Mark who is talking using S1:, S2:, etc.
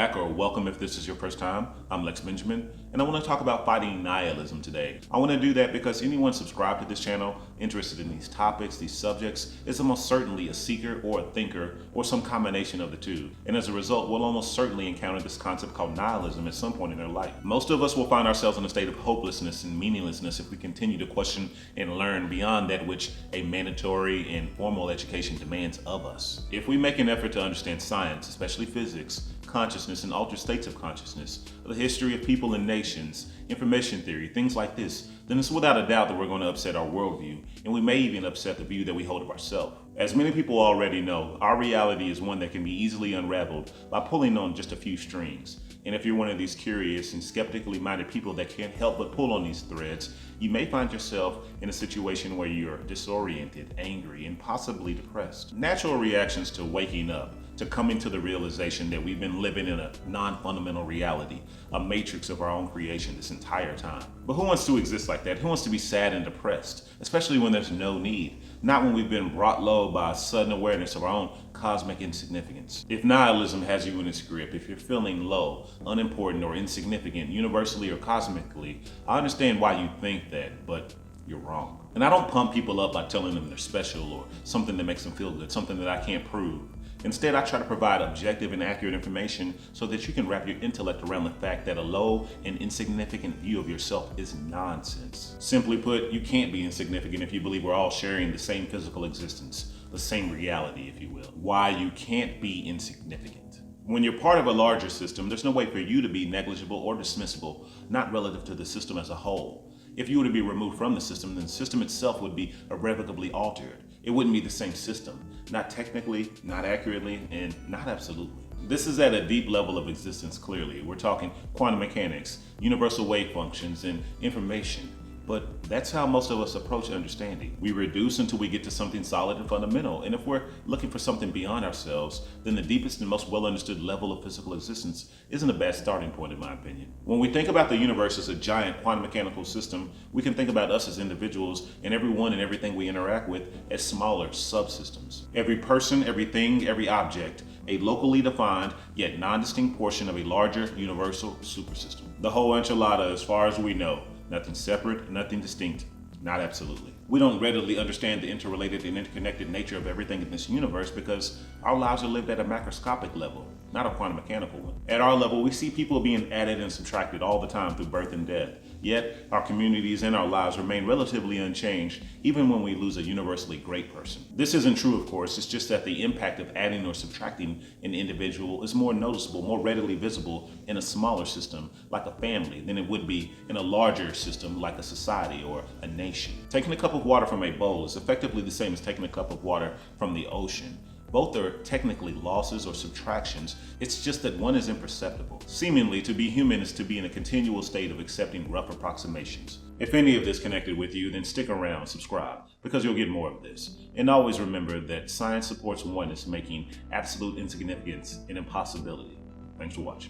S1: back, or welcome if this is your first time. I'm Lex Benjamin, and I want to talk about fighting nihilism today. I want to do that because anyone subscribed to this channel, interested in these topics, these subjects, is almost certainly a seeker or a thinker or some combination of the two. And as a result, will almost certainly encounter this concept called nihilism at some point in their life. Most of us will find ourselves in a state of hopelessness and meaninglessness if we continue to question and learn beyond that which a mandatory and formal education demands of us. If we make an effort to understand science, especially physics, consciousness and altered states of consciousness, the history of people and nations, information theory, things like this, then it's without a doubt that we're going to upset our worldview, and we may even upset the view that we hold of ourselves. As many people already know, our reality is one that can be easily unraveled by pulling on just a few strings. And if you're one of these curious and skeptically minded people that can't help but pull on these threads, you may find yourself in a situation where you're disoriented, angry, and possibly depressed. Natural reactions to waking up, to coming to the realization that we've been living in a non-fundamental reality, a matrix of our own creation this entire time. But who wants to exist like that? Who wants to be sad and depressed, especially when there's no need? Not when we've been brought low by a sudden awareness of our own cosmic insignificance. If nihilism has you in its grip, if you're feeling low, unimportant, or insignificant, universally or cosmically, I understand why you think that, but you're wrong. And I don't pump people up by telling them they're special or something that makes them feel good, something that I can't prove. Instead, I try to provide objective and accurate information so that you can wrap your intellect around the fact that a low and insignificant view of yourself is nonsense. Simply put, you can't be insignificant if you believe we're all sharing the same physical existence, the same reality, if you will. Why you can't be insignificant. When you're part of a larger system, there's no way for you to be negligible or dismissible, not relative to the system as a whole. If you were to be removed from the system, then the system itself would be irrevocably altered. It wouldn't be the same system, not technically, not accurately, and not absolutely. This is at a deep level of existence, clearly. We're talking quantum mechanics, universal wave functions, and information. But that's how most of us approach understanding. We reduce until we get to something solid and fundamental. And if we're looking for something beyond ourselves, then the deepest and most well understood level of physical existence isn't a bad starting point, in my opinion. When we think about the universe as a giant quantum mechanical system, we can think about us as individuals and everyone and everything we interact with as smaller subsystems. Every person, everything, every object, a locally defined yet non-distinct portion of a larger universal supersystem. The whole enchilada, as far as we know. Nothing separate, nothing distinct, not absolutely. We don't readily understand the interrelated and interconnected nature of everything in this universe because our lives are lived at a macroscopic level, not a quantum mechanical one. At our level, we see people being added and subtracted all the time through birth and death. Yet, our communities and our lives remain relatively unchanged, even when we lose a universally great person. This isn't true, of course, it's just that the impact of adding or subtracting an individual is more noticeable, more readily visible in a smaller system, like a family, than it would be in a larger system, like a society or a nation. Taking a cup of water from a bowl is effectively the same as taking a cup of water from the ocean. Both are technically losses or subtractions, it's just that one is imperceptible. Seemingly, to be human is to be in a continual state of accepting rough approximations. If any of this connected with you, then stick around, subscribe, because you'll get more of this. And always remember that science supports oneness, making absolute insignificance an impossibility. Thanks for watching.